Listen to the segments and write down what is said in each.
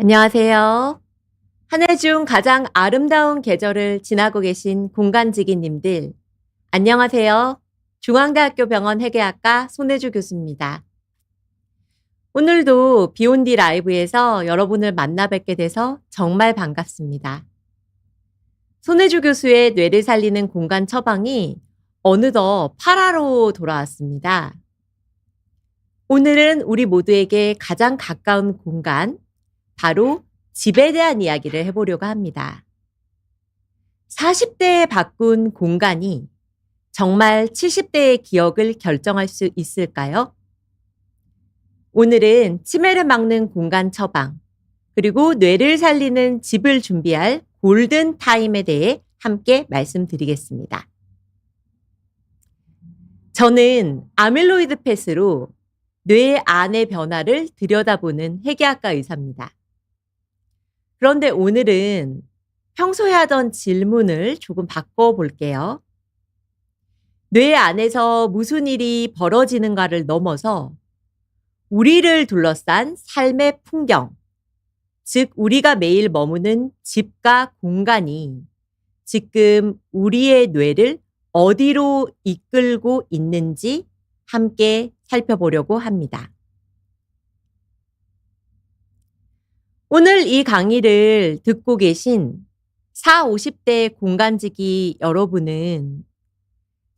안녕하세요. 한 해 중 가장 아름다운 계절을 지나고 계신 공간지기님들, 안녕하세요. 중앙대학교 병원 회계학과 손혜주 교수입니다. 오늘도 비욘디 라이브에서 여러분을 만나 뵙게 돼서 정말 반갑습니다. 손혜주 교수의 뇌를 살리는 공간 처방이 어느덧 8화로 돌아왔습니다. 오늘은 우리 모두에게 가장 가까운 공간, 바로 집에 대한 이야기를 해보려고 합니다. 40대에 바꾼 공간이 정말 70대의 기억을 결정할 수 있을까요? 오늘은 치매를 막는 공간 처방, 그리고 뇌를 살리는 집을 준비할 골든 타임에 대해 함께 말씀드리겠습니다. 저는 아밀로이드 펫으로 뇌 안의 변화를 들여다보는 회계학과 의사입니다. 그런데 오늘은 평소에 하던 질문을 조금 바꿔볼게요. 뇌 안에서 무슨 일이 벌어지는가를 넘어서 우리를 둘러싼 삶의 풍경, 즉 우리가 매일 머무는 집과 공간이 지금 우리의 뇌를 어디로 이끌고 있는지 함께 살펴보려고 합니다. 오늘 이 강의를 듣고 계신 40, 50대 공간지기 여러분은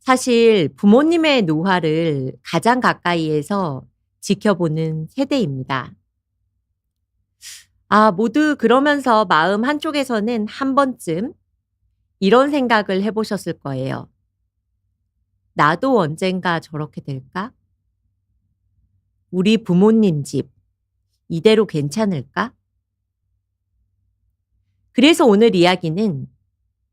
사실 부모님의 노화를 가장 가까이에서 지켜보는 세대입니다. 모두 그러면서 마음 한쪽에서는 한 번쯤 이런 생각을 해보셨을 거예요. 나도 언젠가 저렇게 될까? 우리 부모님 집, 이대로 괜찮을까? 그래서 오늘 이야기는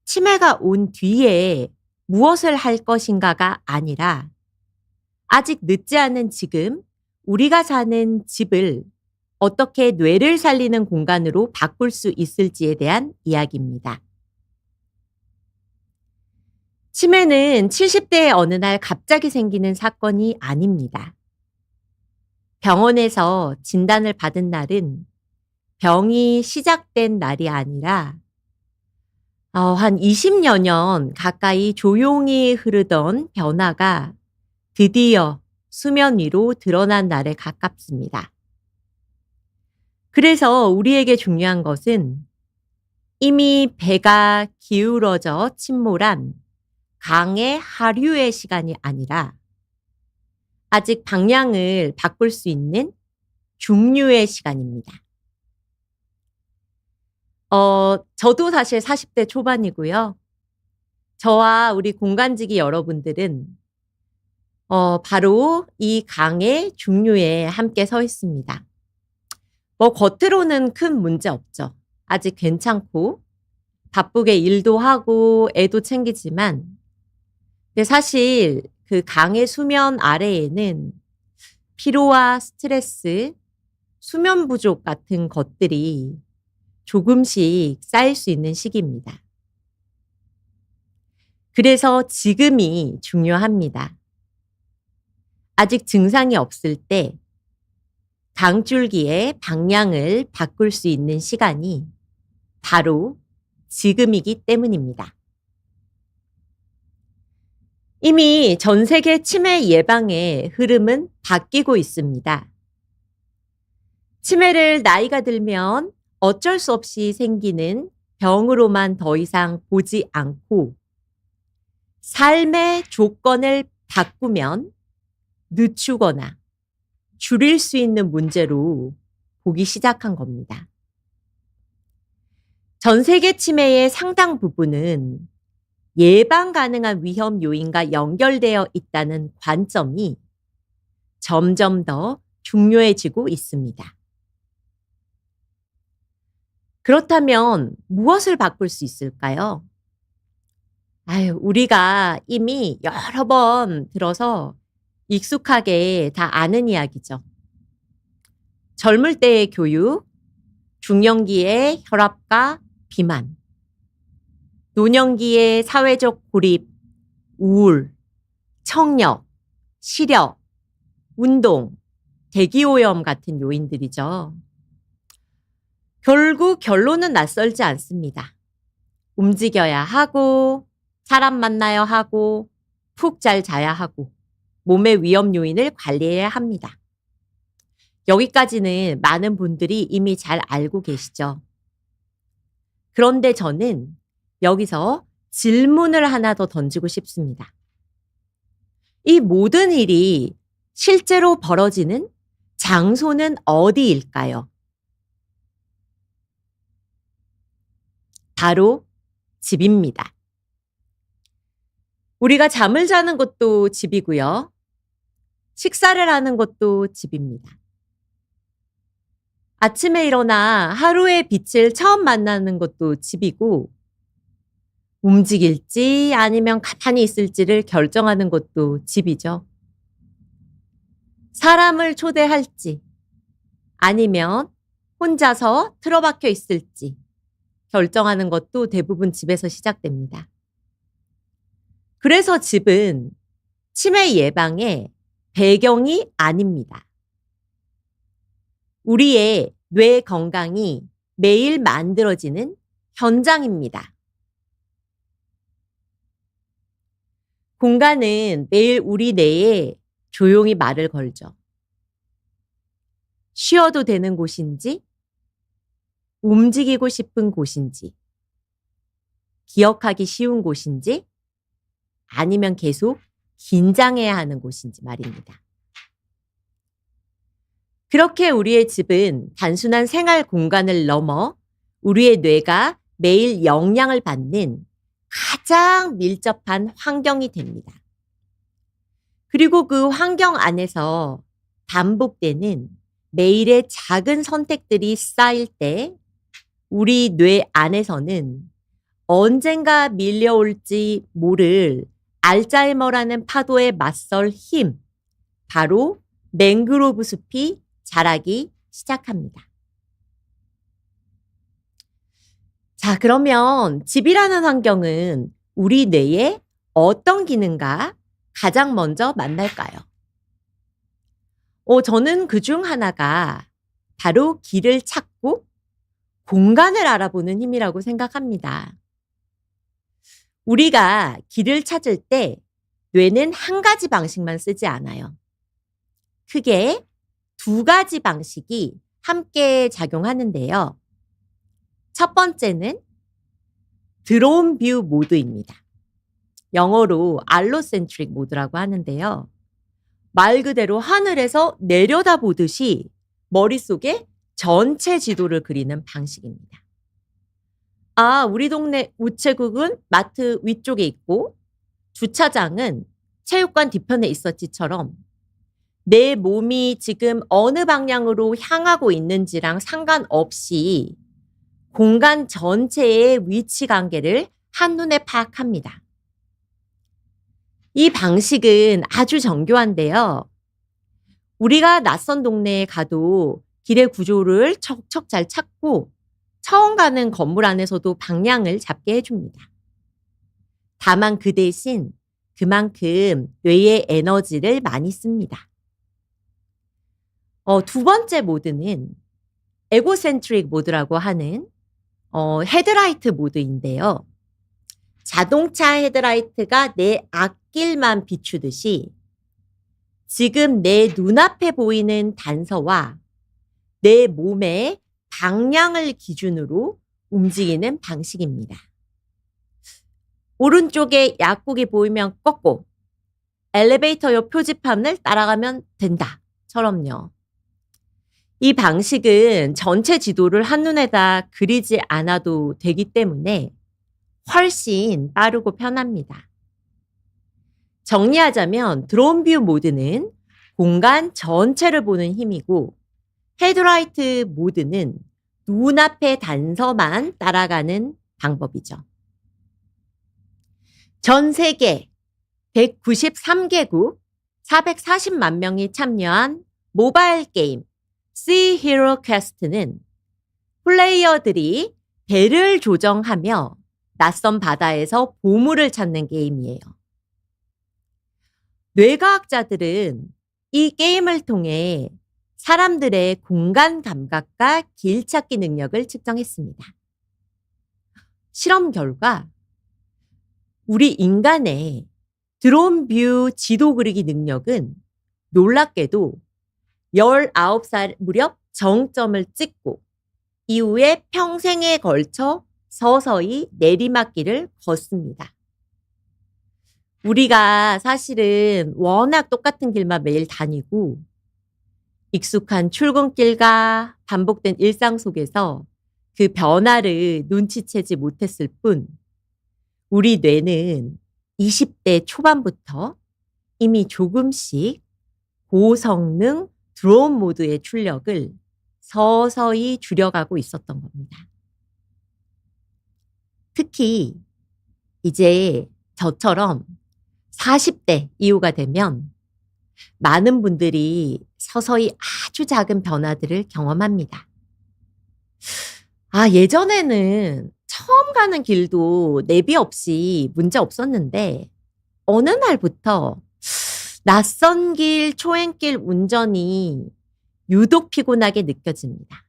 치매가 온 뒤에 무엇을 할 것인가가 아니라 아직 늦지 않은 지금 우리가 사는 집을 어떻게 뇌를 살리는 공간으로 바꿀 수 있을지에 대한 이야기입니다. 치매는 70대의 어느 날 갑자기 생기는 사건이 아닙니다. 병원에서 진단을 받은 날은 병이 시작된 날이 아니라 한 20여 년 가까이 조용히 흐르던 변화가 드디어 수면 위로 드러난 날에 가깝습니다. 그래서 우리에게 중요한 것은 이미 배가 기울어져 침몰한 강의 하류의 시간이 아니라 아직 방향을 바꿀 수 있는 중류의 시간입니다. 저도 사실 40대 초반이고요. 저와 우리 공간지기 여러분들은 바로 이 강의 중류에 함께 서 있습니다. 겉으로는 큰 문제 없죠. 아직 괜찮고 바쁘게 일도 하고 애도 챙기지만 근데 사실 그 강의 수면 아래에는 피로와 스트레스, 수면 부족 같은 것들이 조금씩 쌓일 수 있는 시기입니다. 그래서 지금이 중요합니다. 아직 증상이 없을 때 강줄기의 방향을 바꿀 수 있는 시간이 바로 지금이기 때문입니다. 이미 전 세계 치매 예방의 흐름은 바뀌고 있습니다. 치매를 나이가 들면 어쩔 수 없이 생기는 병으로만 더 이상 보지 않고 삶의 조건을 바꾸면 늦추거나 줄일 수 있는 문제로 보기 시작한 겁니다. 전 세계 치매의 상당 부분은 예방 가능한 위험 요인과 연결되어 있다는 관점이 점점 더 중요해지고 있습니다. 그렇다면 무엇을 바꿀 수 있을까요? 우리가 이미 여러 번 들어서 익숙하게 다 아는 이야기죠. 젊을 때의 교육, 중년기의 혈압과 비만, 노년기의 사회적 고립, 우울, 청력, 시력, 운동, 대기오염 같은 요인들이죠. 결국 결론은 낯설지 않습니다. 움직여야 하고, 사람 만나야 하고, 푹 잘 자야 하고, 몸의 위험 요인을 관리해야 합니다. 여기까지는 많은 분들이 이미 잘 알고 계시죠. 그런데 저는 여기서 질문을 하나 더 던지고 싶습니다. 이 모든 일이 실제로 벌어지는 장소는 어디일까요? 바로 집입니다. 우리가 잠을 자는 것도 집이고요. 식사를 하는 것도 집입니다. 아침에 일어나 하루의 빛을 처음 만나는 것도 집이고, 움직일지 아니면 가만히 있을지를 결정하는 것도 집이죠. 사람을 초대할지 아니면 혼자서 틀어박혀 있을지 결정하는 것도 대부분 집에서 시작됩니다. 그래서 집은 치매 예방의 배경이 아닙니다. 우리의 뇌 건강이 매일 만들어지는 현장입니다. 공간은 매일 우리 뇌에 조용히 말을 걸죠. 쉬어도 되는 곳인지, 움직이고 싶은 곳인지, 기억하기 쉬운 곳인지, 아니면 계속 긴장해야 하는 곳인지 말입니다. 그렇게 우리의 집은 단순한 생활 공간을 넘어 우리의 뇌가 매일 영향을 받는 가장 밀접한 환경이 됩니다. 그리고 그 환경 안에서 반복되는 매일의 작은 선택들이 쌓일 때 우리 뇌 안에서는 언젠가 밀려올지 모를 알츠하이머라는 파도에 맞설 힘, 바로 맹그로브 숲이 자라기 시작합니다. 자, 그러면 집이라는 환경은 우리 뇌에 어떤 기능과 가장 먼저 만날까요? 저는 그중 하나가 바로 길을 찾고 공간을 알아보는 힘이라고 생각합니다. 우리가 길을 찾을 때 뇌는 한 가지 방식만 쓰지 않아요. 크게 두 가지 방식이 함께 작용하는데요. 첫 번째는 드론 뷰 모드입니다. 영어로 알로센트릭 모드라고 하는데요. 말 그대로 하늘에서 내려다보듯이 머릿속에 전체 지도를 그리는 방식입니다. 아, 우리 동네 우체국은 마트 위쪽에 있고 주차장은 체육관 뒤편에 있었지처럼 내 몸이 지금 어느 방향으로 향하고 있는지랑 상관없이 공간 전체의 위치 관계를 한눈에 파악합니다. 이 방식은 아주 정교한데요. 우리가 낯선 동네에 가도 길의 구조를 척척 잘 찾고 처음 가는 건물 안에서도 방향을 잡게 해줍니다. 다만 그 대신 그만큼 뇌의 에너지를 많이 씁니다. 두 번째 모드는 에고센트릭 모드라고 하는 헤드라이트 모드인데요. 자동차 헤드라이트가 내 앞길만 비추듯이 지금 내 눈앞에 보이는 단서와 내 몸의 방향을 기준으로 움직이는 방식입니다. 오른쪽에 약국이 보이면 꺾고 엘리베이터 옆 표지판을 따라가면 된다처럼요. 이 방식은 전체 지도를 한눈에 다 그리지 않아도 되기 때문에 훨씬 빠르고 편합니다. 정리하자면 드론 뷰 모드는 공간 전체를 보는 힘이고 헤드라이트 모드는 눈앞의 단서만 따라가는 방법이죠. 전 세계 193개국 440만 명이 참여한 모바일 게임 Sea Hero Quest는 플레이어들이 배를 조정하며 낯선 바다에서 보물을 찾는 게임이에요. 뇌과학자들은 이 게임을 통해 사람들의 공간 감각과 길 찾기 능력을 측정했습니다. 실험 결과 우리 인간의 드론 뷰 지도 그리기 능력은 놀랍게도 19살 무렵 정점을 찍고 이후에 평생에 걸쳐 서서히 내리막길을 걷습니다. 우리가 사실은 워낙 똑같은 길만 매일 다니고 익숙한 출근길과 반복된 일상 속에서 그 변화를 눈치채지 못했을 뿐 우리 뇌는 20대 초반부터 이미 조금씩 고성능 드론 모드의 출력을 서서히 줄여가고 있었던 겁니다. 특히 이제 저처럼 40대 이후가 되면 많은 분들이 서서히 아주 작은 변화들을 경험합니다. 예전에는 처음 가는 길도 내비 없이 문제 없었는데 어느 날부터 낯선 길, 초행길 운전이 유독 피곤하게 느껴집니다.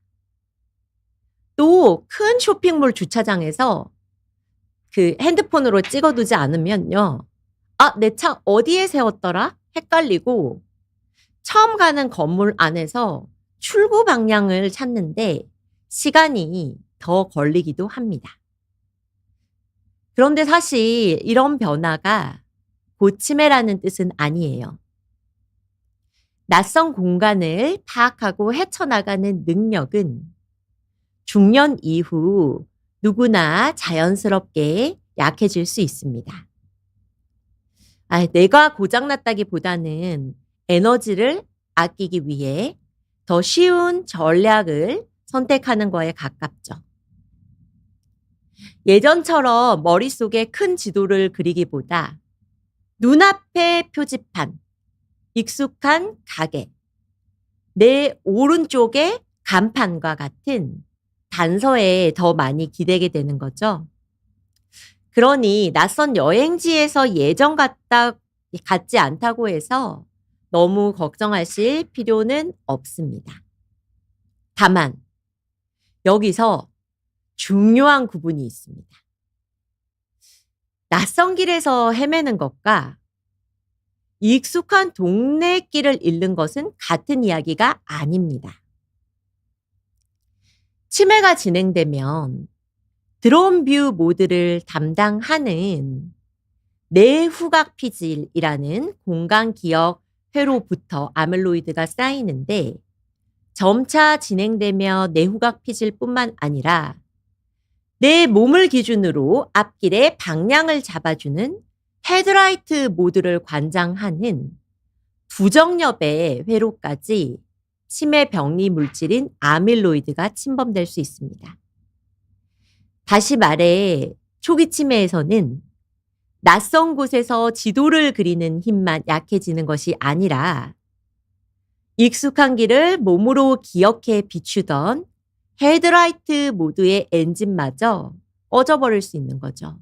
또 큰 쇼핑몰 주차장에서 그 핸드폰으로 찍어두지 않으면요. 내 차 어디에 세웠더라? 헷갈리고 처음 가는 건물 안에서 출구 방향을 찾는데 시간이 더 걸리기도 합니다. 그런데 사실 이런 변화가 고치매라는 뜻은 아니에요. 낯선 공간을 파악하고 헤쳐나가는 능력은 중년 이후 누구나 자연스럽게 약해질 수 있습니다. 뇌가 고장났다기보다는 에너지를 아끼기 위해 더 쉬운 전략을 선택하는 거에 가깝죠. 예전처럼 머릿속에 큰 지도를 그리기보다 눈앞의 표지판, 익숙한 가게, 내 오른쪽의 간판과 같은 단서에 더 많이 기대게 되는 거죠. 그러니 낯선 여행지에서 예전 같지 않다고 해서 너무 걱정하실 필요는 없습니다. 다만 여기서 중요한 구분이 있습니다. 낯선 길에서 헤매는 것과 익숙한 동네 길을 잃는 것은 같은 이야기가 아닙니다. 치매가 진행되면 드론 뷰 모드를 담당하는 뇌후각 피질이라는 공간 기억 회로부터 아밀로이드가 쌓이는데 점차 진행되며 뇌후각 피질뿐만 아니라 내 몸을 기준으로 앞길의 방향을 잡아주는 헤드라이트 모드를 관장하는 부정엽의 회로까지 치매 병리 물질인 아밀로이드가 침범될 수 있습니다. 다시 말해 초기 치매에서는 낯선 곳에서 지도를 그리는 힘만 약해지는 것이 아니라 익숙한 길을 몸으로 기억해 비추던 헤드라이트 모드의 엔진마저 꺼져버릴 수 있는 거죠.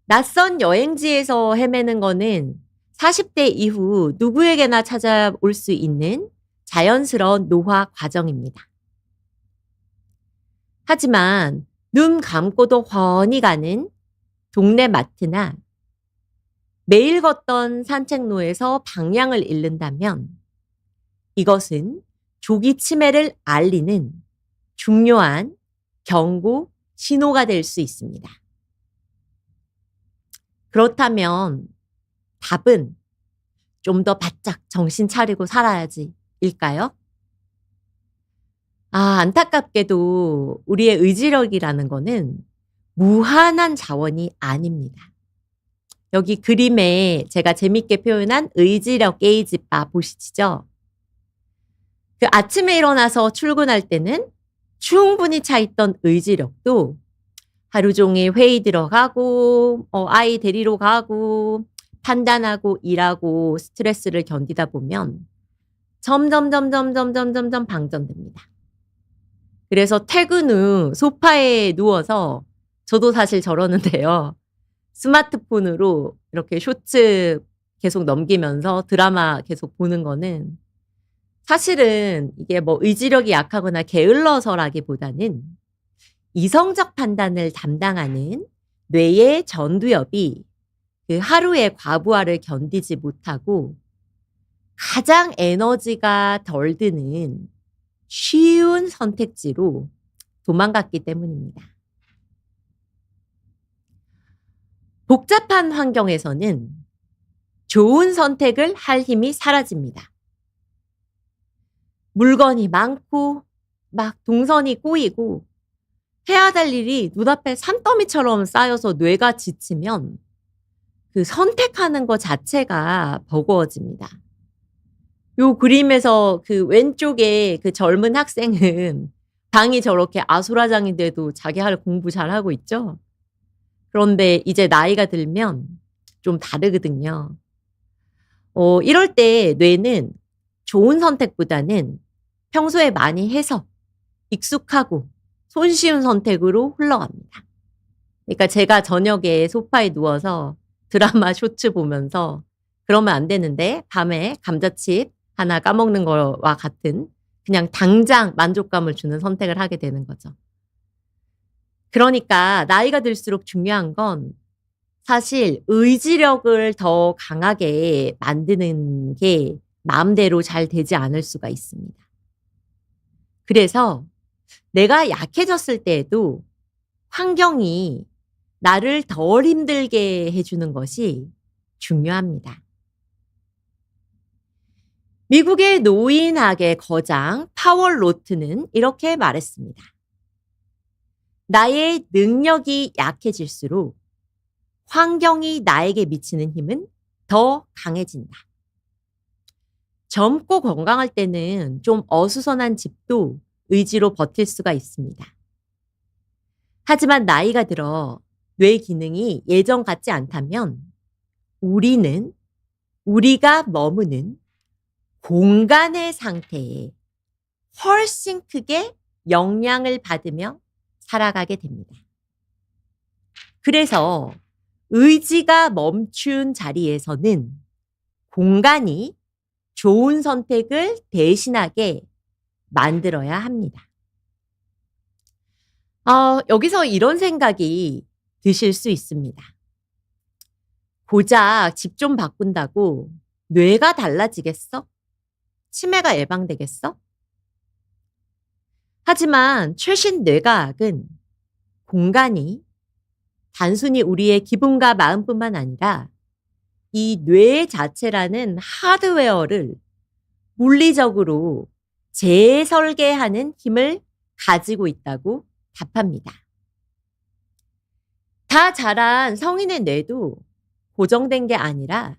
낯선 여행지에서 헤매는 거는 40대 이후 누구에게나 찾아올 수 있는 자연스러운 노화 과정입니다. 하지만 눈 감고도 훤히 가는 동네 마트나 매일 걷던 산책로에서 방향을 잃는다면 이것은 조기 치매를 알리는 중요한 경고 신호가 될 수 있습니다. 그렇다면 답은 좀 더 바짝 정신 차리고 살아야지 일까요? 안타깝게도 우리의 의지력이라는 거는 무한한 자원이 아닙니다. 여기 그림에 제가 재밌게 표현한 의지력 게이지바 보시죠? 그 아침에 일어나서 출근할 때는 충분히 차 있던 의지력도 하루 종일 회의 들어가고 아이 데리러 가고 판단하고 일하고 스트레스를 견디다 보면 점점 방전됩니다. 그래서 퇴근 후 소파에 누워서 저도 사실 저러는데요. 스마트폰으로 이렇게 쇼츠 계속 넘기면서 드라마 계속 보는 거는 사실은 이게 뭐 의지력이 약하거나 게을러서라기보다는 이성적 판단을 담당하는 뇌의 전두엽이 그 하루의 과부하를 견디지 못하고 가장 에너지가 덜 드는 쉬운 선택지로 도망갔기 때문입니다. 복잡한 환경에서는 좋은 선택을 할 힘이 사라집니다. 물건이 많고 막 동선이 꼬이고 해야 될 일이 눈앞에 산더미처럼 쌓여서 뇌가 지치면 그 선택하는 것 자체가 버거워집니다. 요 그림에서 그 왼쪽에 그 젊은 학생은 방이 저렇게 아수라장인데도 자기 할 공부 잘하고 있죠. 그런데 이제 나이가 들면 좀 다르거든요. 이럴 때 뇌는 좋은 선택보다는 평소에 많이 해서 익숙하고 손쉬운 선택으로 흘러갑니다. 그러니까 제가 저녁에 소파에 누워서 드라마 쇼츠 보면서 그러면 안 되는데 밤에 감자칩 하나 까먹는 거와 같은 그냥 당장 만족감을 주는 선택을 하게 되는 거죠. 그러니까 나이가 들수록 중요한 건 사실 의지력을 더 강하게 만드는 게 마음대로 잘 되지 않을 수가 있습니다. 그래서 내가 약해졌을 때에도 환경이 나를 덜 힘들게 해주는 것이 중요합니다. 미국의 노인학의 거장 파월 로트는 이렇게 말했습니다. 나의 능력이 약해질수록 환경이 나에게 미치는 힘은 더 강해진다. 젊고 건강할 때는 좀 어수선한 집도 의지로 버틸 수가 있습니다. 하지만 나이가 들어 뇌 기능이 예전 같지 않다면 우리가 머무는 공간의 상태에 훨씬 크게 영향을 받으며 살아가게 됩니다. 그래서 의지가 멈춘 자리에서는 공간이 좋은 선택을 대신하게 만들어야 합니다. 여기서 이런 생각이 드실 수 있습니다. 고작 집 좀 바꾼다고 뇌가 달라지겠어? 치매가 예방되겠어? 하지만 최신 뇌과학은 공간이 단순히 우리의 기분과 마음뿐만 아니라 이 뇌 자체라는 하드웨어를 물리적으로 재설계하는 힘을 가지고 있다고 답합니다. 다 자란 성인의 뇌도 고정된 게 아니라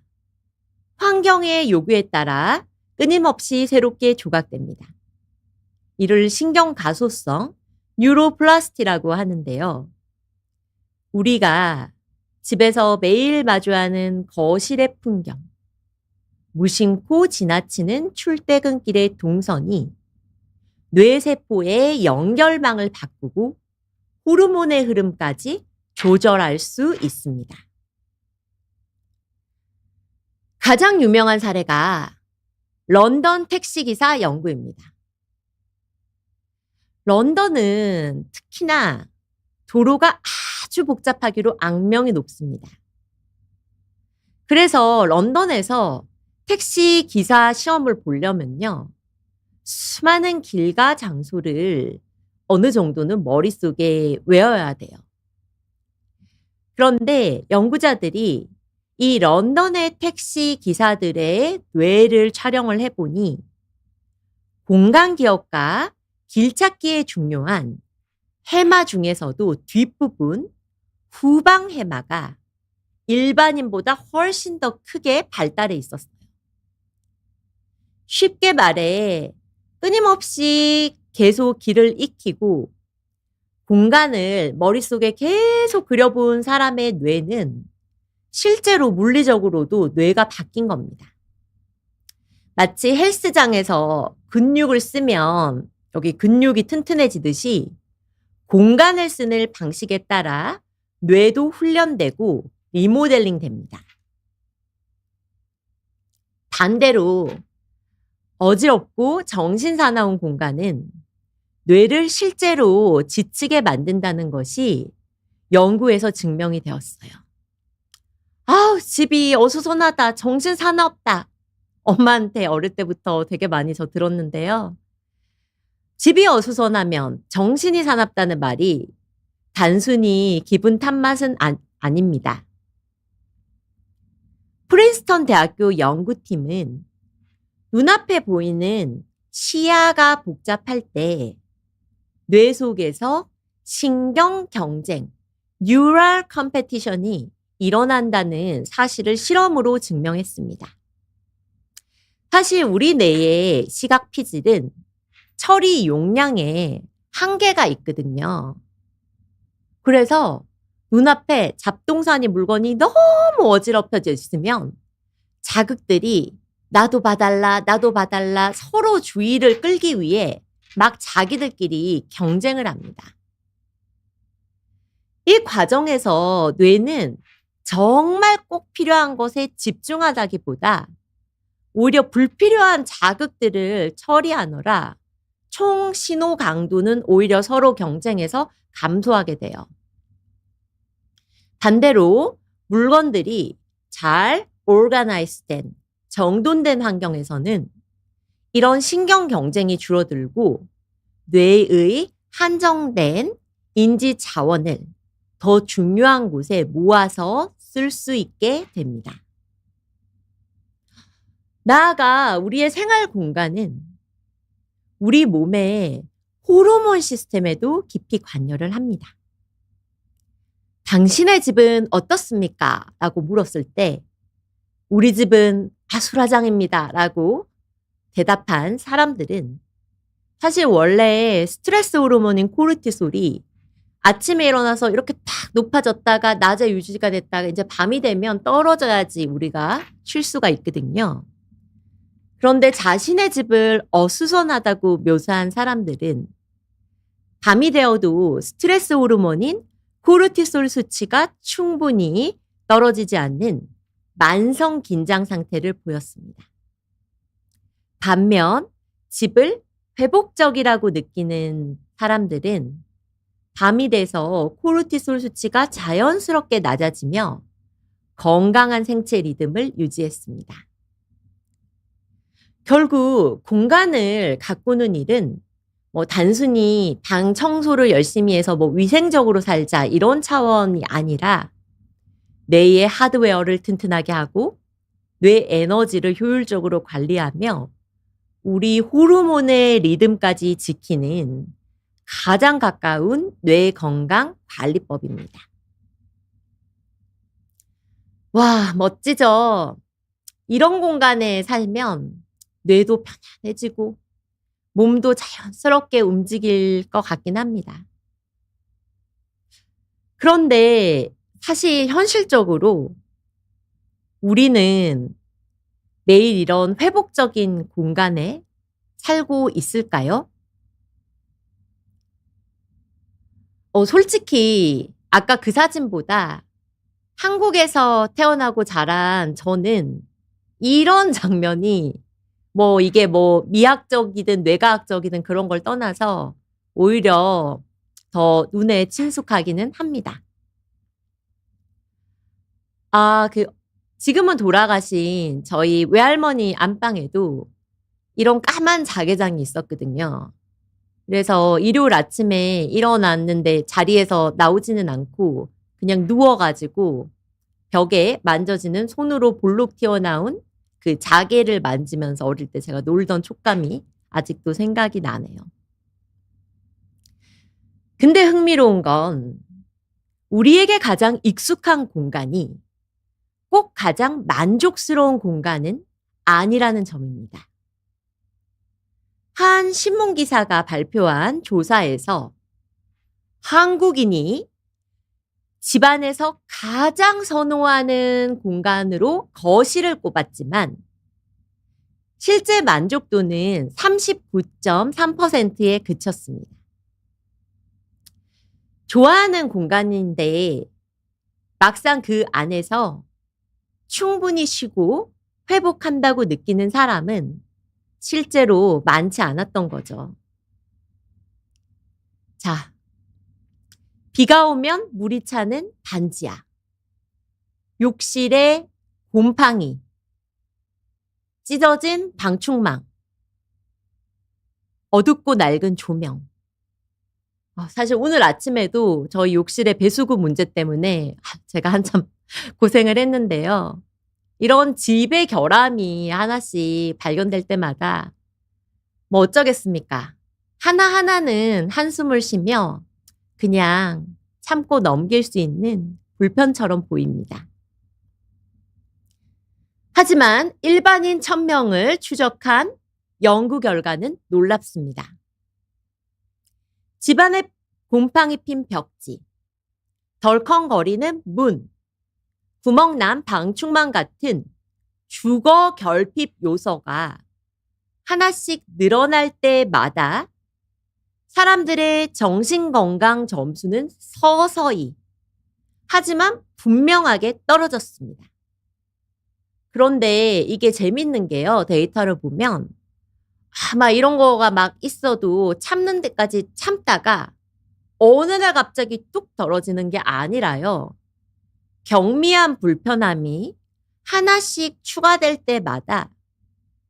환경의 요구에 따라 끊임없이 새롭게 조각됩니다. 이를 신경가소성 뉴로플라스티라고 하는데요. 우리가 집에서 매일 마주하는 거실의 풍경, 무심코 지나치는 출퇴근길의 동선이 뇌세포의 연결망을 바꾸고 호르몬의 흐름까지 조절할 수 있습니다. 가장 유명한 사례가 런던 택시기사 연구입니다. 런던은 특히나 도로가 아주 복잡하기로 악명이 높습니다. 그래서 런던에서 택시 기사 시험을 보려면요. 수많은 길과 장소를 어느 정도는 머릿속에 외워야 돼요. 그런데 연구자들이 이 런던의 택시 기사들의 뇌를 촬영을 해보니 공간 기억과 길 찾기에 중요한 해마 중에서도 뒷부분 후방 해마가 일반인보다 훨씬 더 크게 발달해 있었어요. 쉽게 말해 끊임없이 계속 길을 익히고 공간을 머릿속에 계속 그려본 사람의 뇌는 실제로 물리적으로도 뇌가 바뀐 겁니다. 마치 헬스장에서 근육을 쓰면 여기 근육이 튼튼해지듯이 공간을 쓰는 방식에 따라 뇌도 훈련되고 리모델링 됩니다. 반대로 어지럽고 정신사나운 공간은 뇌를 실제로 지치게 만든다는 것이 연구에서 증명이 되었어요. 아우, 집이 어수선하다, 정신사납다. 엄마한테 어릴 때부터 되게 많이 저 들었는데요. 집이 어수선하면 정신이 사납다는 말이 단순히 기분 탓맛은 아닙니다. 프린스턴 대학교 연구팀은 눈앞에 보이는 시야가 복잡할 때 뇌 속에서 신경 경쟁, 뉴럴 컴페티션이 일어난다는 사실을 실험으로 증명했습니다. 사실 우리 뇌의 시각 피질은 처리 용량에 한계가 있거든요. 그래서 눈앞에 잡동사니 물건이 너무 어지럽혀져 있으면 자극들이 나도 봐달라, 나도 봐달라 서로 주의를 끌기 위해 막 자기들끼리 경쟁을 합니다. 이 과정에서 뇌는 정말 꼭 필요한 것에 집중하다기보다 오히려 불필요한 자극들을 처리하느라 총 신호 강도는 오히려 서로 경쟁해서 감소하게 돼요. 반대로 물건들이 잘 오르가나이즈된 정돈된 환경에서는 이런 신경 경쟁이 줄어들고 뇌의 한정된 인지 자원을 더 중요한 곳에 모아서 쓸 수 있게 됩니다. 나아가 우리의 생활 공간은 우리 몸의 호르몬 시스템에도 깊이 관여를 합니다. 당신의 집은 어떻습니까? 라고 물었을 때 우리 집은 아수라장입니다. 라고 대답한 사람들은 사실 원래 스트레스 호르몬인 코르티솔이 아침에 일어나서 이렇게 딱 높아졌다가 낮에 유지가 됐다가 이제 밤이 되면 떨어져야지 우리가 쉴 수가 있거든요. 그런데 자신의 집을 어수선하다고 묘사한 사람들은 밤이 되어도 스트레스 호르몬인 코르티솔 수치가 충분히 떨어지지 않는 만성 긴장 상태를 보였습니다. 반면 집을 회복적이라고 느끼는 사람들은 밤이 돼서 코르티솔 수치가 자연스럽게 낮아지며 건강한 생체 리듬을 유지했습니다. 결국 공간을 가꾸는 일은 단순히 방 청소를 열심히 해서 위생적으로 살자 이런 차원이 아니라 뇌의 하드웨어를 튼튼하게 하고 뇌 에너지를 효율적으로 관리하며 우리 호르몬의 리듬까지 지키는 가장 가까운 뇌 건강 관리법입니다. 와, 멋지죠? 이런 공간에 살면 뇌도 편안해지고 몸도 자연스럽게 움직일 것 같긴 합니다. 그런데 사실 현실적으로 우리는 매일 이런 회복적인 공간에 살고 있을까요? 솔직히 아까 그 사진보다 한국에서 태어나고 자란 저는 이런 장면이 이게 미학적이든 뇌과학적이든 그런 걸 떠나서 오히려 더 눈에 친숙하기는 합니다. 지금은 돌아가신 저희 외할머니 안방에도 이런 까만 자개장이 있었거든요. 그래서 일요일 아침에 일어났는데 자리에서 나오지는 않고 그냥 누워가지고 벽에 만져지는 손으로 볼록 튀어나온 그 자개를 만지면서 어릴 때 제가 놀던 촉감이 아직도 생각이 나네요. 근데 흥미로운 건 우리에게 가장 익숙한 공간이 꼭 가장 만족스러운 공간은 아니라는 점입니다. 한 신문기사가 발표한 조사에서 한국인이 집안에서 가장 선호하는 공간으로 거실을 꼽았지만 실제 만족도는 39.3%에 그쳤습니다. 좋아하는 공간인데 막상 그 안에서 충분히 쉬고 회복한다고 느끼는 사람은 실제로 많지 않았던 거죠. 자, 비가 오면 물이 차는 단지야. 욕실에 곰팡이, 찢어진 방충망, 어둡고 낡은 조명. 사실 오늘 아침에도 저희 욕실의 배수구 문제 때문에 제가 한참 고생을 했는데요. 이런 집의 결함이 하나씩 발견될 때마다 뭐 어쩌겠습니까? 하나하나는 한숨을 쉬며 그냥 참고 넘길 수 있는 불편처럼 보입니다. 하지만 일반인 1000명을 추적한 연구 결과는 놀랍습니다. 집안에 곰팡이 핀 벽지, 덜컹거리는 문, 구멍난 방충망 같은 주거 결핍 요소가 하나씩 늘어날 때마다 사람들의 정신건강 점수는 서서히 하지만 분명하게 떨어졌습니다. 그런데 이게 재밌는 게요. 데이터를 보면 막 이런 거가 막 있어도 참는 데까지 참다가 어느 날 갑자기 뚝 떨어지는 게 아니라요. 경미한 불편함이 하나씩 추가될 때마다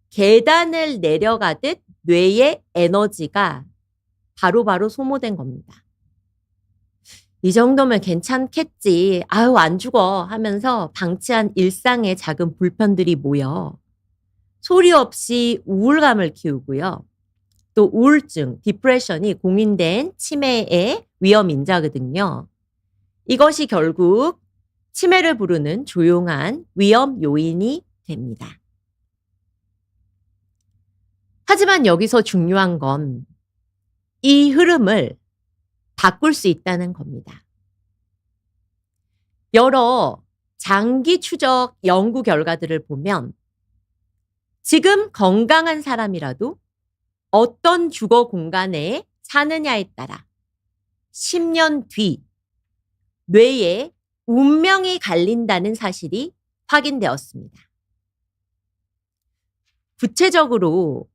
계단을 내려가듯 뇌의 에너지가 바로바로 소모된 겁니다. 이 정도면 괜찮겠지. 아유, 안 죽어 하면서 방치한 일상의 작은 불편들이 모여 소리 없이 우울감을 키우고요. 또 우울증, 디프레션이 공인된 치매의 위험 인자거든요. 이것이 결국 치매를 부르는 조용한 위험 요인이 됩니다. 하지만 여기서 중요한 건 이 흐름을 바꿀 수 있다는 겁니다. 여러 장기 추적 연구 결과들을 보면 지금 건강한 사람이라도 어떤 주거 공간에 사느냐에 따라 10년 뒤 뇌에 운명이 갈린다는 사실이 확인되었습니다. 구체적으로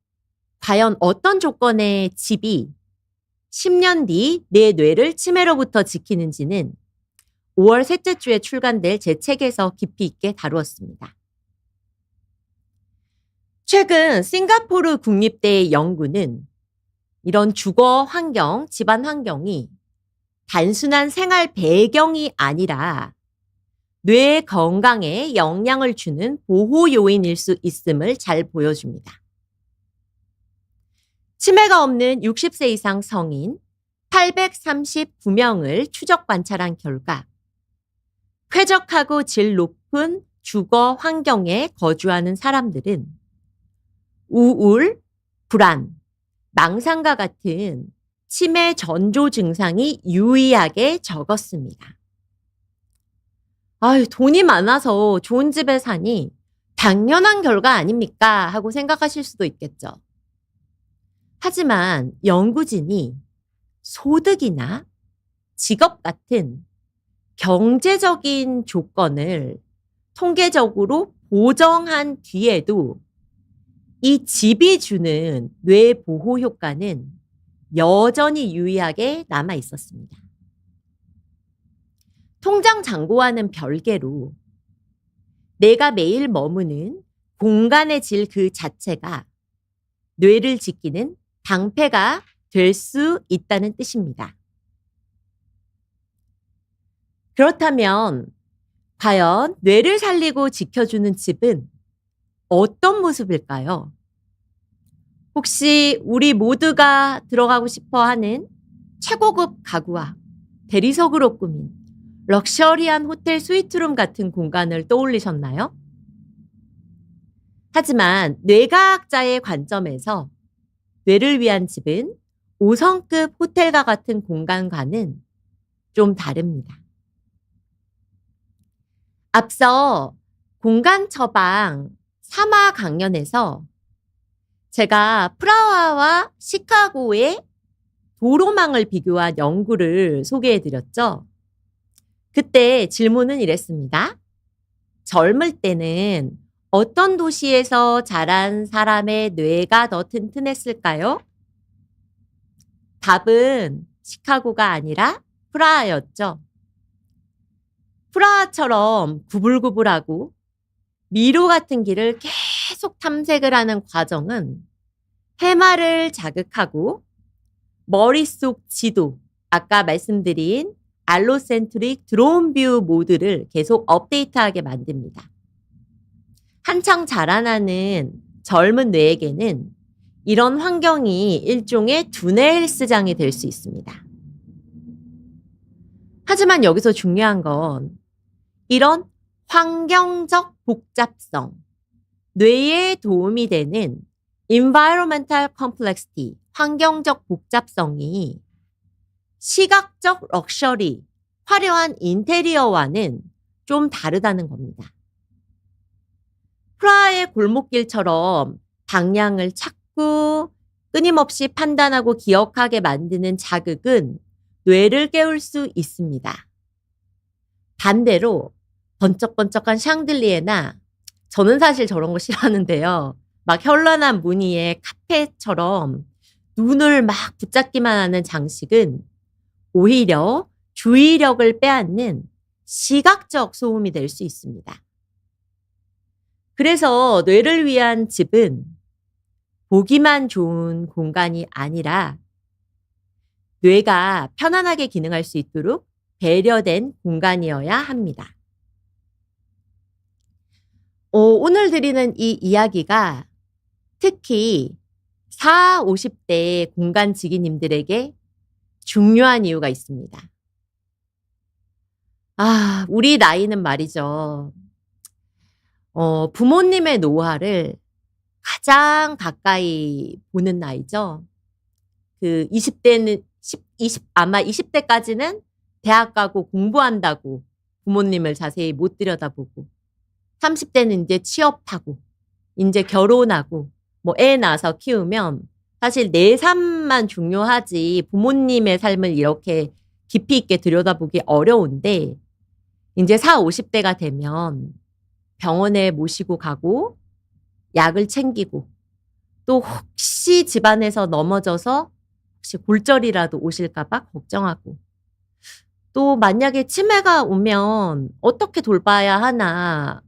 과연 어떤 조건의 집이 10년 뒤 내 뇌를 치매로부터 지키는지는 5월 셋째 주에 출간될 제 책에서 깊이 있게 다루었습니다. 최근 싱가포르 국립대의 연구는 이런 주거 환경, 집안 환경이 단순한 생활 배경이 아니라 뇌 건강에 영향을 주는 보호 요인일 수 있음을 잘 보여줍니다. 치매가 없는 60세 이상 성인 839명을 추적 관찰한 결과 쾌적하고 질 높은 주거 환경에 거주하는 사람들은 우울, 불안, 망상과 같은 치매 전조 증상이 유의하게 적었습니다. 아유, 돈이 많아서 좋은 집에 사니 당연한 결과 아닙니까? 하고 생각하실 수도 있겠죠. 하지만 연구진이 소득이나 직업 같은 경제적인 조건을 통계적으로 보정한 뒤에도 이 집이 주는 뇌 보호 효과는 여전히 유의하게 남아 있었습니다. 통장 잔고와는 별개로 내가 매일 머무는 공간의 질 그 자체가 뇌를 지키는 방패가 될 수 있다는 뜻입니다. 그렇다면 과연 뇌를 살리고 지켜주는 집은 어떤 모습일까요? 혹시 우리 모두가 들어가고 싶어 하는 최고급 가구와 대리석으로 꾸민 럭셔리한 호텔 스위트룸 같은 공간을 떠올리셨나요? 하지만 뇌과학자의 관점에서 뇌를 위한 집은 5성급 호텔과 같은 공간과는 좀 다릅니다. 앞서 공간 처방 3화 강연에서 제가 프라하와 시카고의 도로망을 비교한 연구를 소개해 드렸죠. 그때 질문은 이랬습니다. 젊을 때는 어떤 도시에서 자란 사람의 뇌가 더 튼튼했을까요? 답은 시카고가 아니라 프라하였죠. 프라하처럼 구불구불하고 미로 같은 길을 계속 탐색을 하는 과정은 해마를 자극하고 머릿속 지도, 아까 말씀드린 알로센트릭 드론 뷰 모드를 계속 업데이트하게 만듭니다. 한창 자라나는 젊은 뇌에게는 이런 환경이 일종의 두뇌 헬스장이 될 수 있습니다. 하지만 여기서 중요한 건 이런 환경적 복잡성, 뇌에 도움이 되는 environmental complexity, 환경적 복잡성이 시각적 럭셔리, 화려한 인테리어와는 좀 다르다는 겁니다. 프라하의 골목길처럼 방향을 찾고 끊임없이 판단하고 기억하게 만드는 자극은 뇌를 깨울 수 있습니다. 반대로 번쩍번쩍한 샹들리에나, 저는 사실 저런 거 싫어하는데요. 막 현란한 무늬의 카펫처럼 눈을 막 붙잡기만 하는 장식은 오히려 주의력을 빼앗는 시각적 소음이 될 수 있습니다. 그래서 뇌를 위한 집은 보기만 좋은 공간이 아니라 뇌가 편안하게 기능할 수 있도록 배려된 공간이어야 합니다. 오늘 드리는 이 이야기가 특히 40, 50대 공간지기님들에게 중요한 이유가 있습니다. 우리 나이는 말이죠. 부모님의 노화를 가장 가까이 보는 나이죠. 그 20대는, 아마 20대까지는 대학 가고 공부한다고 부모님을 자세히 못 들여다보고, 30대는 이제 취업하고, 이제 결혼하고, 뭐 애 낳아서 키우면 사실 내 삶만 중요하지 부모님의 삶을 이렇게 깊이 있게 들여다보기 어려운데, 이제 40, 50대가 되면 병원에 모시고 가고 약을 챙기고, 또 혹시 집안에서 넘어져서 혹시 골절이라도 오실까 봐 걱정하고, 또 만약에 치매가 오면 어떻게 돌봐야 하나,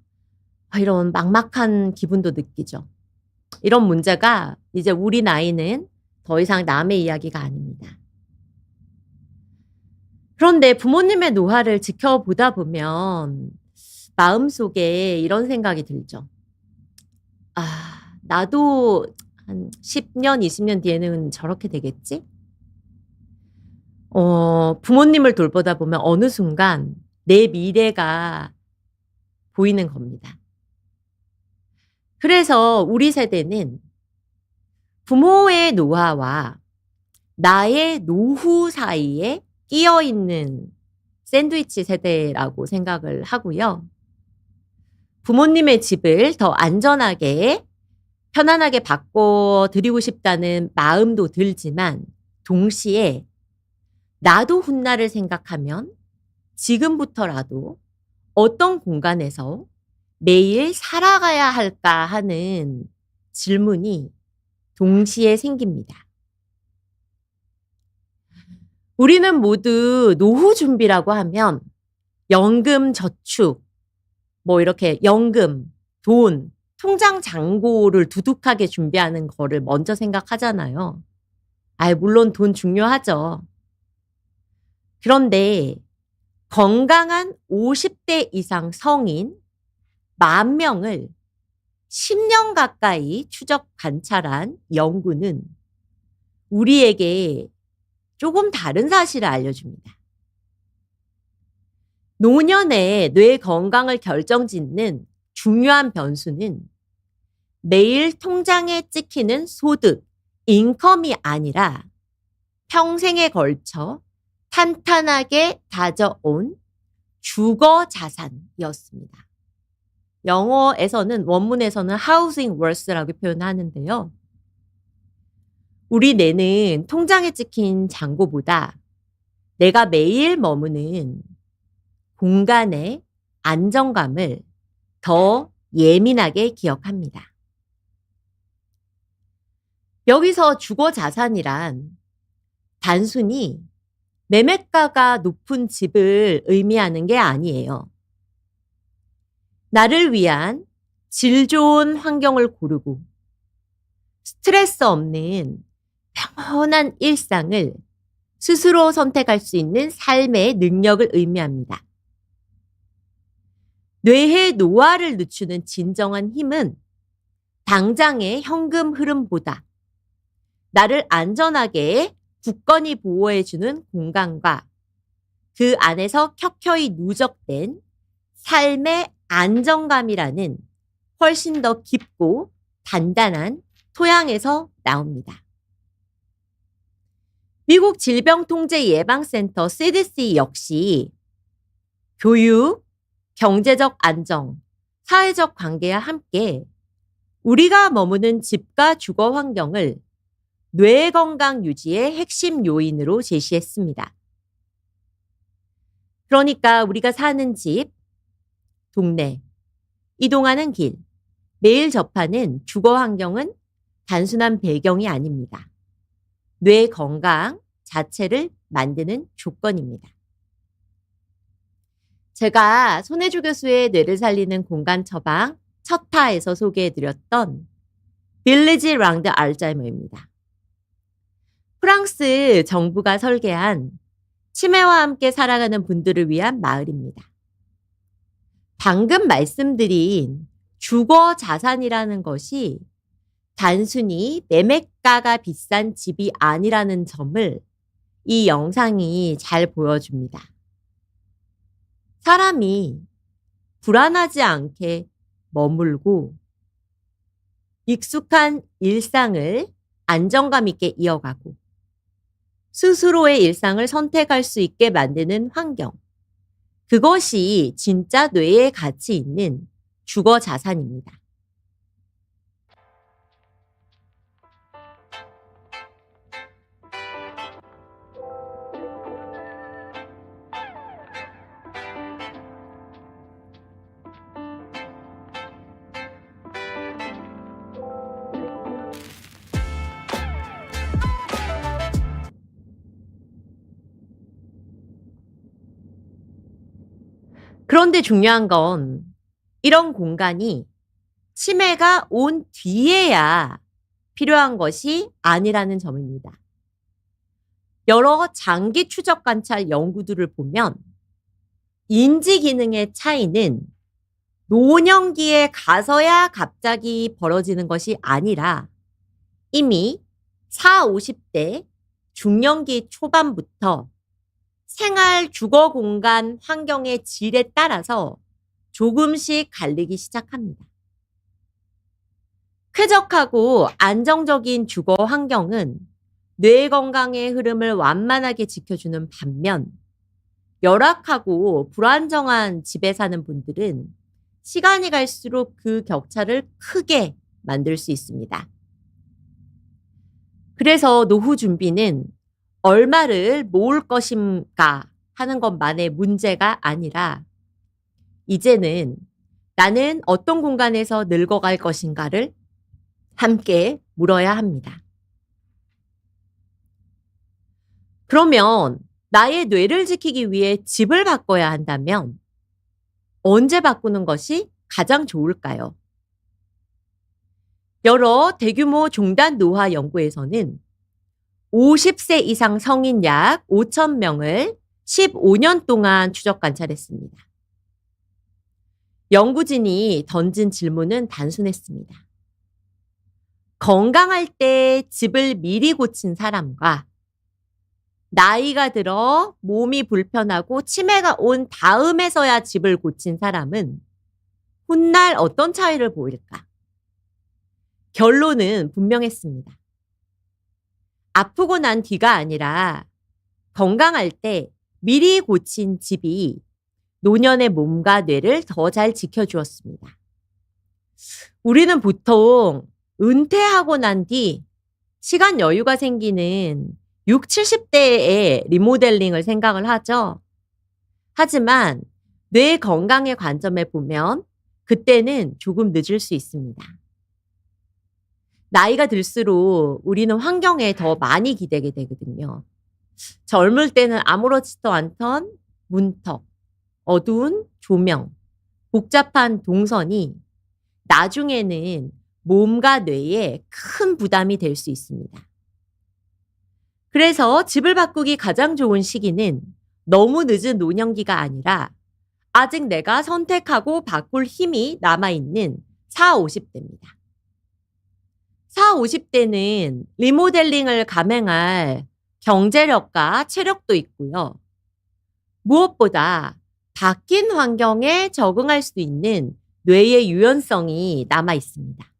이런 막막한 기분도 느끼죠. 이런 문제가 이제 우리 나이는 더 이상 남의 이야기가 아닙니다. 그런데 부모님의 노화를 지켜보다 보면 마음속에 이런 생각이 들죠. 나도 한 10년, 20년 뒤에는 저렇게 되겠지? 부모님을 돌보다 보면 어느 순간 내 미래가 보이는 겁니다. 그래서 우리 세대는 부모의 노화와 나의 노후 사이에 끼어 있는 샌드위치 세대라고 생각을 하고요. 부모님의 집을 더 안전하게, 편안하게 바꿔드리고 싶다는 마음도 들지만 동시에 나도 훗날을 생각하면 지금부터라도 어떤 공간에서 매일 살아가야 할까 하는 질문이 동시에 생깁니다. 우리는 모두 노후 준비라고 하면 연금 저축, 뭐 이렇게 연금, 돈, 통장 잔고를 두둑하게 준비하는 거를 먼저 생각하잖아요. 물론 돈 중요하죠. 그런데 건강한 50대 이상 성인 10,000명을 10년 가까이 추적 관찰한 연구는 우리에게 조금 다른 사실을 알려줍니다. 노년의 뇌 건강을 결정짓는 중요한 변수는 매일 통장에 찍히는 소득, 인컴이 아니라 평생에 걸쳐 탄탄하게 다져온 주거 자산이었습니다. 영어에서는, 원문에서는 housing worth라고 표현하는데요. 우리 뇌는 통장에 찍힌 잔고보다 내가 매일 머무는 공간의 안정감을 더 예민하게 기억합니다. 여기서 주거 자산이란 단순히 매매가가 높은 집을 의미하는 게 아니에요. 나를 위한 질 좋은 환경을 고르고 스트레스 없는 평온한 일상을 스스로 선택할 수 있는 삶의 능력을 의미합니다. 뇌의 노화를 늦추는 진정한 힘은 당장의 현금 흐름보다 나를 안전하게 굳건히 보호해주는 공간과 그 안에서 켜켜이 누적된 삶의 안정감이라는 훨씬 더 깊고 단단한 토양에서 나옵니다. 미국 질병통제예방센터 CDC 역시 교육, 경제적 안정, 사회적 관계와 함께 우리가 머무는 집과 주거 환경을 뇌 건강 유지의 핵심 요인으로 제시했습니다. 그러니까 우리가 사는 집, 동네, 이동하는 길, 매일 접하는 주거 환경은 단순한 배경이 아닙니다. 뇌 건강 자체를 만드는 조건입니다. 제가 손혜주 교수의 뇌를 살리는 공간 처방 첫 타에서 소개해드렸던 빌리지 랑드 알츠하이머입니다. 프랑스 정부가 설계한 치매와 함께 살아가는 분들을 위한 마을입니다. 방금 말씀드린 주거 자산이라는 것이 단순히 매매가가 비싼 집이 아니라는 점을 이 영상이 잘 보여줍니다. 사람이 불안하지 않게 머물고 익숙한 일상을 안정감 있게 이어가고 스스로의 일상을 선택할 수 있게 만드는 환경. 그것이 진짜 뇌에 가치 있는 주거 자산입니다. 그런데 중요한 건 이런 공간이 치매가 온 뒤에야 필요한 것이 아니라는 점입니다. 여러 장기 추적 관찰 연구들을 보면 인지 기능의 차이는 노년기에 가서야 갑자기 벌어지는 것이 아니라 이미 40, 50대 중년기 초반부터 생활 주거 공간 환경의 질에 따라서 조금씩 갈리기 시작합니다. 쾌적하고 안정적인 주거 환경은 뇌 건강의 흐름을 완만하게 지켜주는 반면 열악하고 불안정한 집에 사는 분들은 시간이 갈수록 그 격차를 크게 만들 수 있습니다. 그래서 노후 준비는 얼마를 모을 것인가 하는 것만의 문제가 아니라 이제는 나는 어떤 공간에서 늙어갈 것인가를 함께 물어야 합니다. 그러면 나의 뇌를 지키기 위해 집을 바꿔야 한다면 언제 바꾸는 것이 가장 좋을까요? 여러 대규모 종단 노화 연구에서는 50세 이상 성인 약 5,000명을 15년 동안 추적 관찰했습니다. 연구진이 던진 질문은 단순했습니다. 건강할 때 집을 미리 고친 사람과 나이가 들어 몸이 불편하고 치매가 온 다음에서야 집을 고친 사람은 훗날 어떤 차이를 보일까? 결론은 분명했습니다. 아프고 난 뒤가 아니라 건강할 때 미리 고친 집이 노년의 몸과 뇌를 더 잘 지켜주었습니다. 우리는 보통 은퇴하고 난 뒤 시간 여유가 생기는 6, 70대의 리모델링을 생각을 하죠. 하지만 뇌 건강의 관점에 보면 그때는 조금 늦을 수 있습니다. 나이가 들수록 우리는 환경에 더 많이 기대게 되거든요. 젊을 때는 아무렇지도 않던 문턱, 어두운 조명, 복잡한 동선이 나중에는 몸과 뇌에 큰 부담이 될 수 있습니다. 그래서 집을 바꾸기 가장 좋은 시기는 너무 늦은 노년기가 아니라 아직 내가 선택하고 바꿀 힘이 남아있는 4, 50대입니다. 4, 50대는 리모델링을 감행할 경제력과 체력도 있고요. 무엇보다 바뀐 환경에 적응할 수 있는 뇌의 유연성이 남아 있습니다.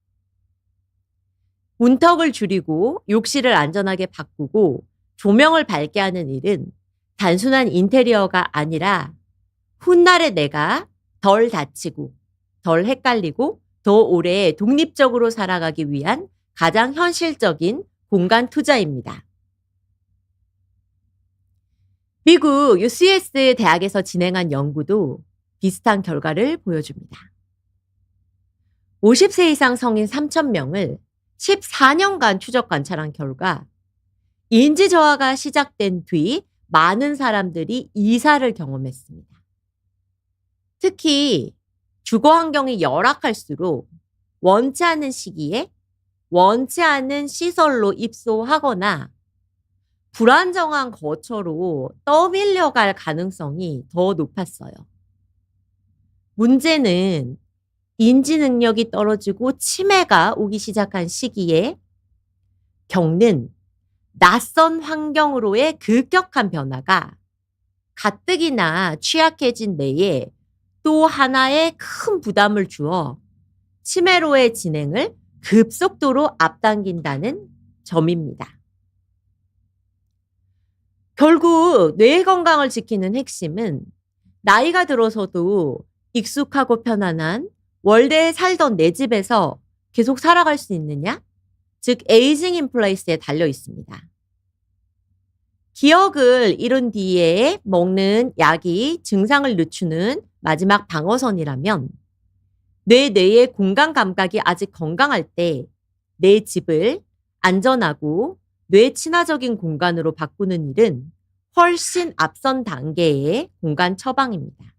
문턱을 줄이고 욕실을 안전하게 바꾸고 조명을 밝게 하는 일은 단순한 인테리어가 아니라 훗날의 내가 덜 다치고 덜 헷갈리고 더 오래 독립적으로 살아가기 위한 가장 현실적인 공간 투자입니다. 미국 UCS 대학에서 진행한 연구도 비슷한 결과를 보여줍니다. 50세 이상 성인 3,000명을 14년간 추적 관찰한 결과 인지 저하가 시작된 뒤 많은 사람들이 이사를 경험했습니다. 특히 주거 환경이 열악할수록 원치 않는 시기에 원치 않는 시설로 입소하거나 불안정한 거처로 떠밀려갈 가능성이 더 높았어요. 문제는 인지 능력이 떨어지고 치매가 오기 시작한 시기에 겪는 낯선 환경으로의 급격한 변화가 가뜩이나 취약해진 뇌에 또 하나의 큰 부담을 주어 치매로의 진행을 급속도로 앞당긴다는 점입니다. 결국 뇌 건강을 지키는 핵심은 나이가 들어서도 익숙하고 편안한 월대에 살던 내 집에서 계속 살아갈 수 있느냐? 즉 에이징 인 플레이스에 달려 있습니다. 기억을 잃은 뒤에 먹는 약이 증상을 늦추는 마지막 방어선이라면 내 뇌의 공간 감각이 아직 건강할 때 내 집을 안전하고 뇌 친화적인 공간으로 바꾸는 일은 훨씬 앞선 단계의 공간 처방입니다.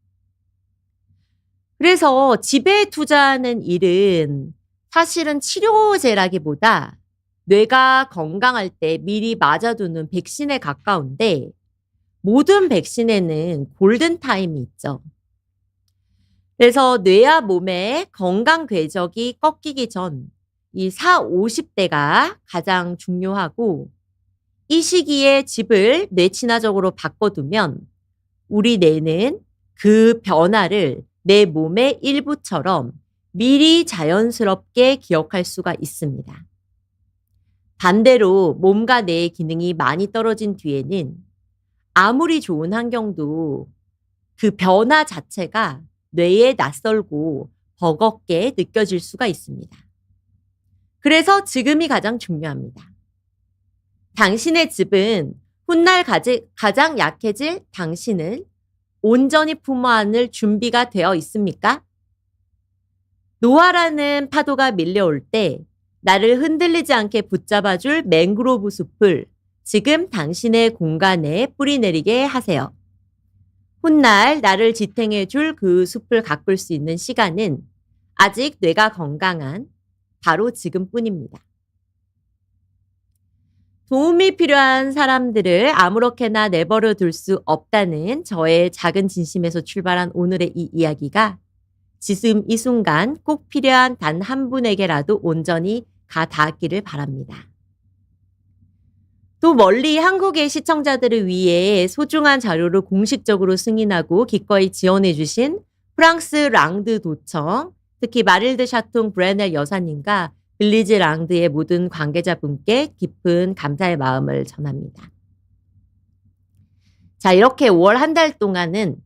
그래서 집에 투자하는 일은 사실은 치료제라기보다 뇌가 건강할 때 미리 맞아두는 백신에 가까운데 모든 백신에는 골든타임이 있죠. 그래서 뇌와 몸의 건강 궤적이 꺾이기 전 이 4, 50대가 가장 중요하고 이 시기에 집을 뇌 친화적으로 바꿔두면 우리 뇌는 그 변화를 내 몸의 일부처럼 미리 자연스럽게 기억할 수가 있습니다. 반대로 몸과 뇌의 기능이 많이 떨어진 뒤에는 아무리 좋은 환경도 그 변화 자체가 뇌에 낯설고 버겁게 느껴질 수가 있습니다. 그래서 지금이 가장 중요합니다. 당신의 집은 훗날 가장 약해질 당신을 온전히 품어 안을 준비가 되어 있습니까? 노화라는 파도가 밀려올 때 나를 흔들리지 않게 붙잡아줄 맹그로브 숲을 지금 당신의 공간에 뿌리내리게 하세요. 훗날 나를 지탱해줄 그 숲을 가꿀 수 있는 시간은 아직 뇌가 건강한 바로 지금뿐입니다. 도움이 필요한 사람들을 아무렇게나 내버려 둘 수 없다는 저의 작은 진심에서 출발한 오늘의 이 이야기가 지금 이 순간 꼭 필요한 단 한 분에게라도 온전히 가 닿았기를 바랍니다. 또 멀리 한국의 시청자들을 위해 소중한 자료를 공식적으로 승인하고 기꺼이 지원해 주신 프랑스 랑드 도청, 특히 마릴드 샤통 브레넬 여사님과 빌리즈 랑드의 모든 관계자분께 깊은 감사의 마음을 전합니다. 자, 이렇게 5월 한 달 동안은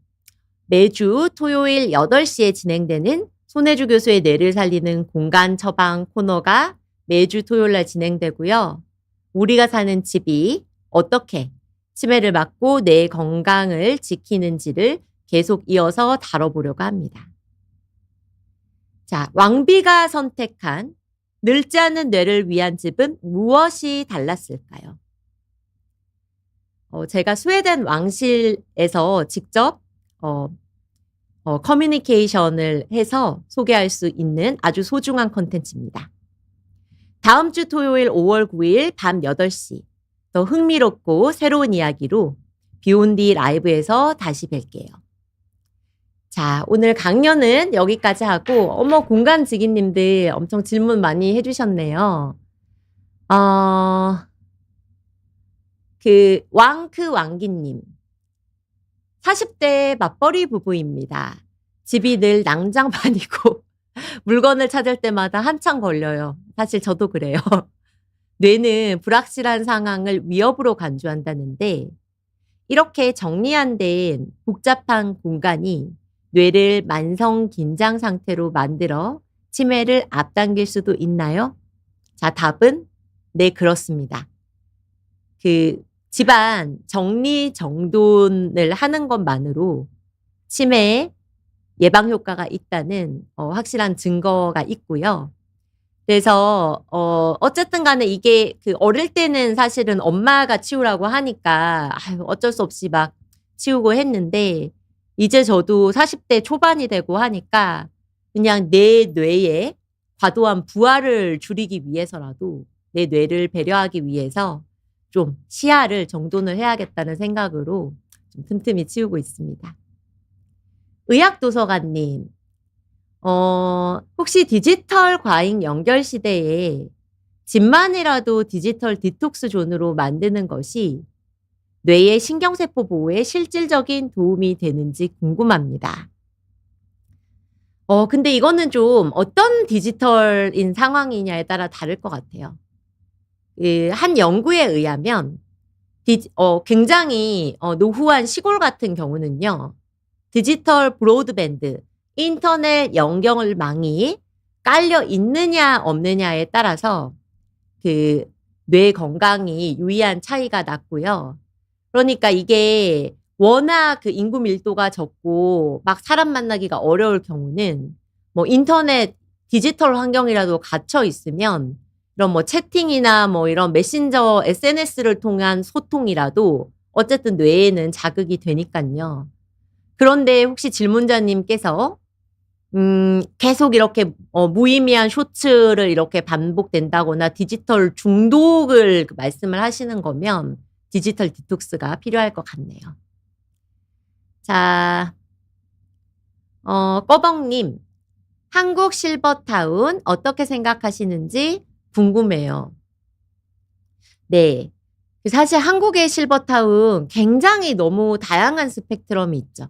매주 토요일 8시에 진행되는 손혜주 교수의 뇌를 살리는 공간 처방 코너가 매주 토요일 날 진행되고요. 우리가 사는 집이 어떻게 치매를 막고 뇌 건강을 지키는지를 계속 이어서 다뤄보려고 합니다. 자, 왕비가 선택한 늙지 않은 뇌를 위한 집은 무엇이 달랐을까요? 제가 스웨덴 왕실에서 직접 커뮤니케이션을 해서 소개할 수 있는 아주 소중한 콘텐츠입니다. 다음 주 토요일 5월 9일 밤 8시 더 흥미롭고 새로운 이야기로 비욘디 라이브에서 다시 뵐게요. 자, 오늘 강연은 여기까지 하고 공간지기님들 엄청 질문 많이 해주셨네요. 왕기님 40대 맞벌이 부부입니다. 집이 늘 낭장반이고 물건을 찾을 때마다 한참 걸려요. 사실 저도 그래요. 뇌는 불확실한 상황을 위협으로 간주한다는데 이렇게 정리 안 된 복잡한 공간이 뇌를 만성 긴장 상태로 만들어 치매를 앞당길 수도 있나요? 자, 답은 네, 그렇습니다. 집안 정리정돈을 하는 것만으로 치매에 예방 효과가 있다는 확실한 증거가 있고요. 그래서 어쨌든 간에 이게 어릴 때는 사실은 엄마가 치우라고 하니까 어쩔 수 없이 막 치우고 했는데 이제 저도 40대 초반이 되고 하니까 그냥 내 뇌에 과도한 부하를 줄이기 위해서라도 내 뇌를 배려하기 위해서 좀 시야를 정돈을 해야겠다는 생각으로 좀 틈틈이 치우고 있습니다. 의학도서관님, 혹시 디지털 과잉 연결 시대에 집만이라도 디지털 디톡스 존으로 만드는 것이 뇌의 신경세포 보호에 실질적인 도움이 되는지 궁금합니다. 근데 이거는 좀 어떤 디지털인 상황이냐에 따라 다를 것 같아요. 한 연구에 의하면 굉장히 노후한 시골 같은 경우는요. 디지털 브로드밴드, 인터넷 연결망이 깔려 있느냐 없느냐에 따라서 뇌 건강이 유의한 차이가 났고요. 그러니까 이게 워낙 인구 밀도가 적고 막 사람 만나기가 어려울 경우는 뭐 인터넷 디지털 환경이라도 갇혀 있으면 이런 채팅이나 이런 메신저 SNS를 통한 소통이라도 어쨌든 뇌에는 자극이 되니까요. 그런데 혹시 질문자님께서 계속 이렇게 무의미한 쇼츠를 이렇게 반복된다거나 디지털 중독을 말씀을 하시는 거면 디지털 디톡스가 필요할 것 같네요. 자, 꺼벙님, 한국 실버타운 어떻게 생각하시는지 궁금해요. 네. 사실 한국의 실버타운 굉장히 너무 다양한 스펙트럼이 있죠.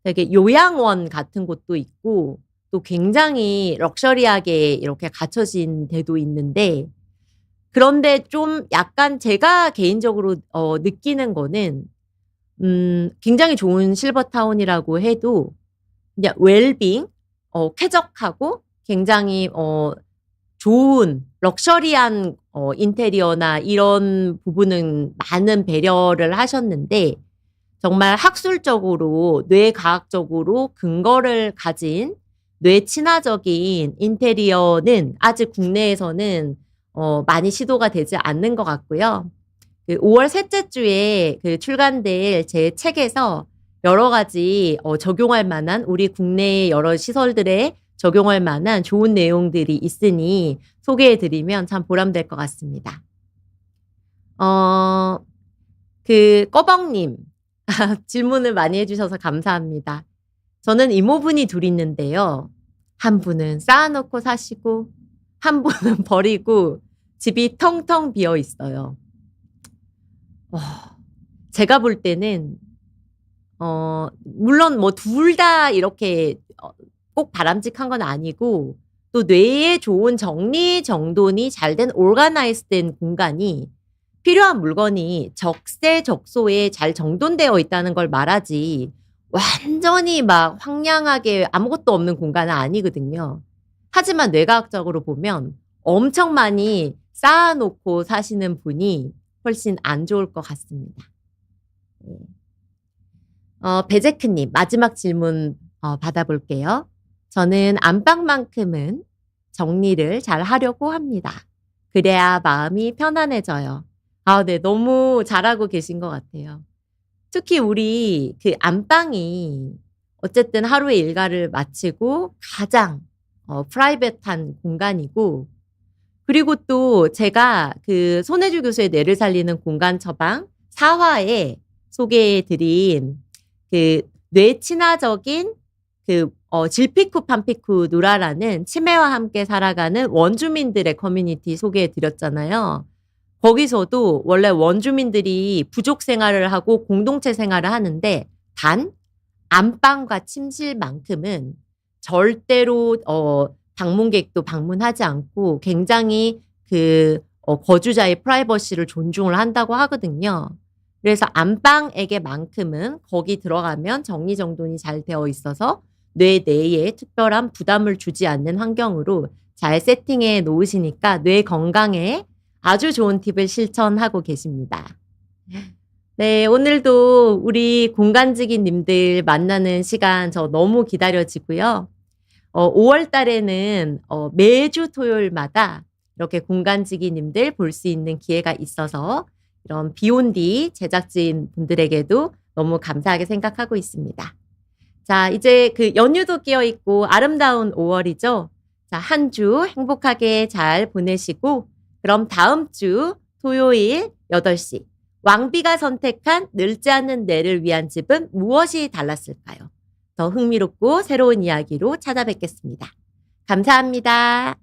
되게 요양원 같은 곳도 있고 또 굉장히 럭셔리하게 이렇게 갖춰진 데도 있는데 그런데 좀 약간 제가 개인적으로 느끼는 거는 굉장히 좋은 실버타운이라고 해도 그냥 웰빙, 쾌적하고 굉장히 좋은 럭셔리한 인테리어나 이런 부분은 많은 배려를 하셨는데 정말 학술적으로 뇌과학적으로 근거를 가진 뇌 친화적인 인테리어는 아직 국내에서는 많이 시도가 되지 않는 것 같고요. 5월 셋째 주에 출간될 제 책에서 여러 가지 적용할 만한 우리 국내의 여러 시설들에 적용할 만한 좋은 내용들이 있으니 소개해드리면 참 보람될 것 같습니다. 꺼벙님 질문을 많이 해주셔서 감사합니다. 저는 이모분이 둘 있는데요. 한 분은 쌓아놓고 사시고 한 분은 버리고 집이 텅텅 비어 있어요. 제가 볼 때는 물론 둘 다 이렇게 꼭 바람직한 건 아니고 또 뇌에 좋은 정리 정돈이 잘 된 오르가나이즈된 공간이 필요한 물건이 적재적소에 잘 정돈되어 있다는 걸 말하지 완전히 막 황량하게 아무것도 없는 공간은 아니거든요. 하지만 뇌과학적으로 보면 엄청 많이 쌓아놓고 사시는 분이 훨씬 안 좋을 것 같습니다. 베제크님 마지막 질문 받아볼게요. 저는 안방만큼은 정리를 잘 하려고 합니다. 그래야 마음이 편안해져요. 네. 너무 잘하고 계신 것 같아요. 특히 우리 그 안방이 어쨌든 하루의 일과를 마치고 가장 프라이빗한 공간이고, 그리고 또 제가 그 손혜주 교수의 뇌를 살리는 공간 처방 4화에 소개해 드린 그 뇌 친화적인 그 질피쿠 판피쿠 누라라는 치매와 함께 살아가는 원주민들의 커뮤니티 소개해 드렸잖아요. 거기서도 원래 원주민들이 부족 생활을 하고 공동체 생활을 하는데, 단 안방과 침실만큼은 절대로 방문객도 방문하지 않고 굉장히 그 거주자의 프라이버시를 존중을 한다고 하거든요. 그래서 안방에게만큼은 거기 들어가면 정리정돈이 잘 되어 있어서 뇌 내에 특별한 부담을 주지 않는 환경으로 잘 세팅해 놓으시니까 뇌 건강에 아주 좋은 팁을 실천하고 계십니다. 네, 오늘도 우리 공간지기님들 만나는 시간 저 너무 기다려지고요. 5월 달에는 매주 토요일마다 이렇게 공간지기님들 볼 수 있는 기회가 있어서 이런 비욘디 제작진 분들에게도 너무 감사하게 생각하고 있습니다. 자, 이제 그 연휴도 끼어 있고 아름다운 5월이죠. 자, 한 주 행복하게 잘 보내시고, 그럼 다음 주 토요일 8시 왕비가 선택한 늙지 않는 뇌를 위한 집은 무엇이 달랐을까요? 더 흥미롭고 새로운 이야기로 찾아뵙겠습니다. 감사합니다.